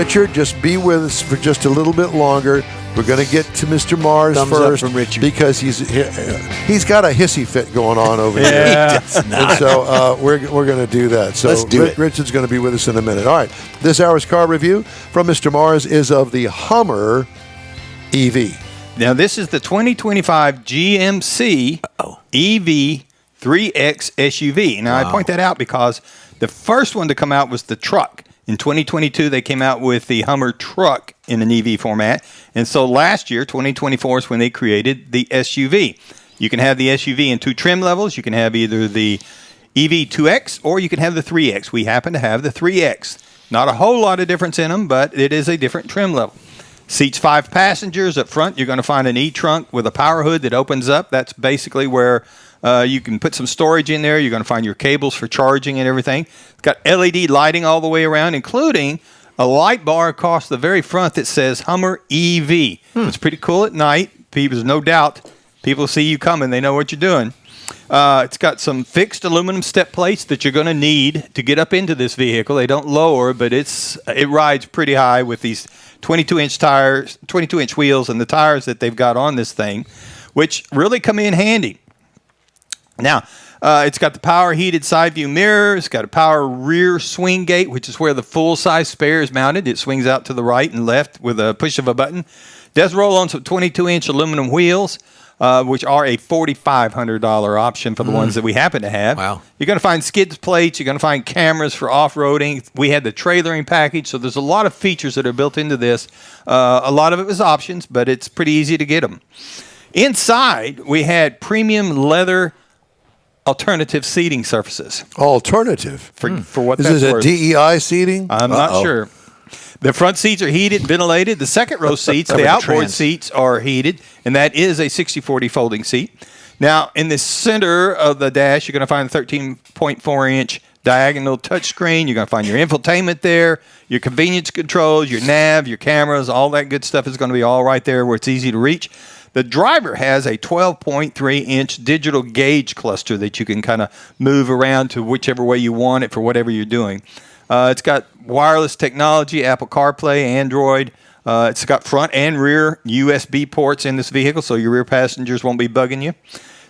Richard, just be with us for just a little bit longer. We're going to get to Mr. Mars Thumbs first up from Richard. because he's got a hissy fit going on over here. Yeah. He does not. And so we're going to do that. So Let's do it. Richard's going to be with us in a minute. All right. This hour's car review from Mr. Mars is of the Hummer EV. Now, this is the 2025 GMC EV 3X SUV. Now, I point that out because the first one to come out was the truck. In 2022, they came out with the Hummer truck in an EV format. And so last year, 2024, is when they created the SUV. You can have the SUV in two trim levels. You can have either the EV 2X or you can have the 3X. We happen to have the 3X. Not a whole lot of difference in them, but it is a different trim level. Seats 5 passengers. Up front, you're going to find an E-trunk with a power hood that opens up. That's basically where you can put some storage in there. You're going to find your cables for charging and everything. It's got LED lighting all the way around, including a light bar across the very front that says Hummer EV. It's pretty cool at night. There's no doubt people see you coming. They know what you're doing. It's got some fixed aluminum step plates that you're going to need to get up into this vehicle. They don't lower, but it rides pretty high with these 22-inch tires, 22-inch wheels, and the tires that they've got on this thing, which really come in handy. Now, it's got the power heated side view mirror. It's got a power rear swing gate, which is where the full-size spare is mounted. It swings out to the right and left with a push of a button. Does roll on some 22-inch aluminum wheels, which are a $4,500 option for the ones that we happen to have. Wow. You're going to find skids plates. You're going to find cameras for off-roading. We had the trailering package, so there's a lot of features that are built into this. A lot of it was options, but it's pretty easy to get them. Inside, we had premium leather alternative seating surfaces. Alternative? For what Is that's this a worth. DEI seating? I'm not sure. The front seats are heated, ventilated. The second row seats, the outboard seats, are heated, and that is a 60/40 folding seat. Now, in the center of the dash, you're going to find a 13.4-inch diagonal touchscreen. You're going to find your infotainment there, your convenience controls, your nav, your cameras, all that good stuff is going to be all right there where it's easy to reach. The driver has a 12.3-inch digital gauge cluster that you can kind of move around to whichever way you want it for whatever you're doing. It's got wireless technology, Apple CarPlay, Android. It's got front and rear USB ports in this vehicle, so your rear passengers won't be bugging you.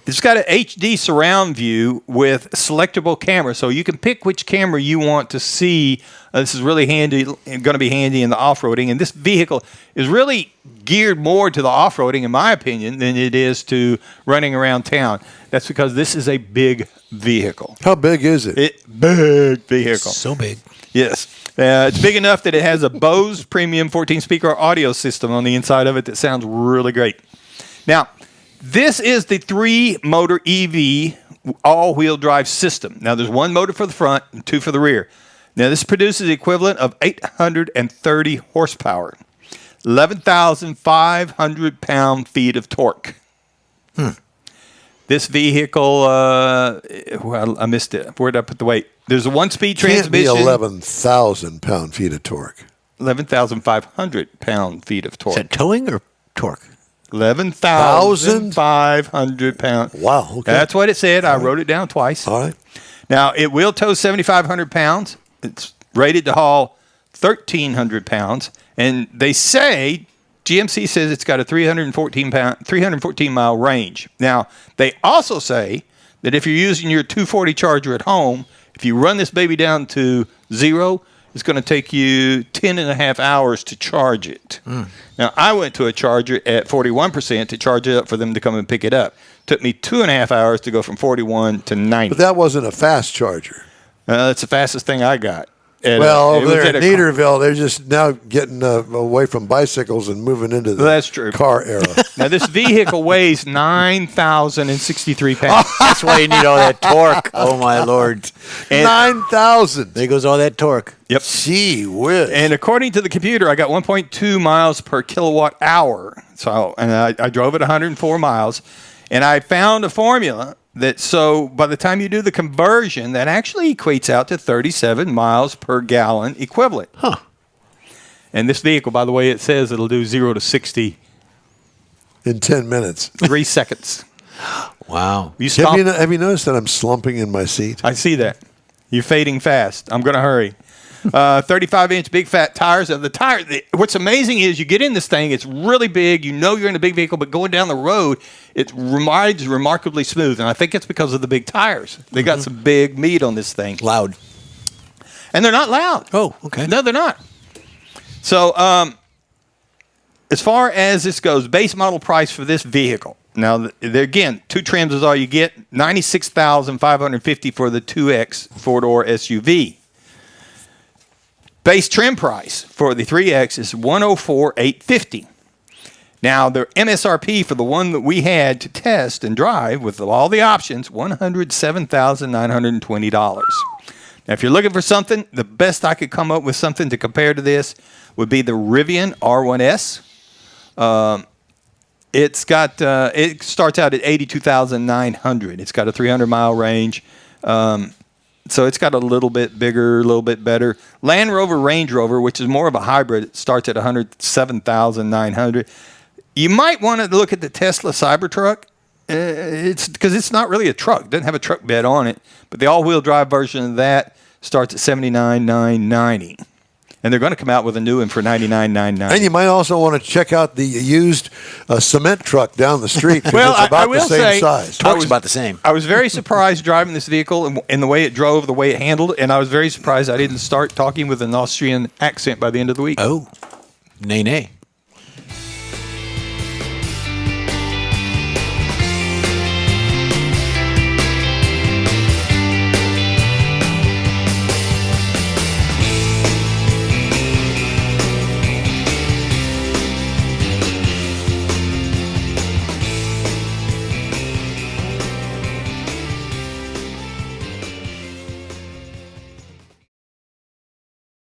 It's got an HD surround view with selectable cameras, so you can pick which camera you want to see. This is really handy, going to be handy in the off-roading, and this vehicle is really geared more to the off-roading, in my opinion, than it is to running around town. That's because this is a big vehicle. How big is it? Big vehicle. So big. Yes. It's big enough that it has a Bose premium 14-speaker audio system on the inside of it that sounds really great. Now, this is the 3-motor EV all-wheel drive system. Now, there's 1 motor for the front and 2 for the rear. Now, this produces the equivalent of 830 horsepower, 11,500 pound-feet of torque. This vehicle, well, I missed it. Where did I put the weight? There's a 1-speed transmission. Can't be 11,000 pound-feet of torque. 11,500 pound-feet of torque. Is that towing or torque? 11,500 pounds. Wow. Okay. That's what it said. I wrote it down twice. All right. Now, it will tow 7,500 pounds. It's rated to haul 1,300 pounds. And they say, GMC says it's got a 314-mile range. Now, they also say that if you're using your 240 charger at home, if you run this baby down to 0, it's going to take you 10 and a half hours to charge it. Now, I went to a charger at 41% to charge it up for them to come and pick it up. Took me 2.5 hours to go from 41 to 90. But that wasn't a fast charger. That's the fastest thing I got. Well, over there in Neederville, they're just now getting away from bicycles and moving into the that's true. Car era. Now, this vehicle weighs 9,063 pounds. That's why you need all that torque. Oh, my Lord. 9,000. There goes all that torque. Yep. Gee whiz. And according to the computer, I got 1.2 miles per kilowatt hour. So, and I drove it 104 miles. And I found a formula that, so by the time you do the conversion, that actually equates out to 37 miles per gallon equivalent. Huh. And this vehicle, by the way, it says it'll do 0 to 60 in 10 minutes. 3 seconds. Wow. Have you noticed that I'm slumping in my seat? I see that. You're fading fast. I'm going to hurry. 35-inch big fat tires. What's amazing is you get in this thing, it's really big. You know you're in a big vehicle, but going down the road, it rides remarkably smooth. And I think it's because of the big tires. They got some big meat on this thing. Loud. And they're not loud. Oh, okay. No, they're not. So, as far as this goes, base model price for this vehicle. Now, again, 2 trims is all you get. $96,550 for the 2X 4-door SUV. Base trim price for the 3X is $104,850. Now, the MSRP for the one that we had to test and drive with all the options, $107,920. Now, if you're looking for something, the best I could come up with something to compare to this would be the Rivian R1S. It starts out at $82,900. It's got a 300-mile range. So it's got a little bit bigger, a little bit better. Land Rover Range Rover, which is more of a hybrid, it starts at $107,900. You might want to look at the Tesla Cybertruck. It's because it's not really a truck. It doesn't have a truck bed on it. But the all-wheel drive version of that starts at $79,990. And they're going to come out with a new one for $99,990. And you might also want to check out the used cement truck down the street. Well, it's about I will the same say, size. Torque's about the same. I was very surprised driving this vehicle and the way it drove, the way it handled, and I was very surprised I didn't start talking with an Austrian accent by the end of the week. Oh, nay.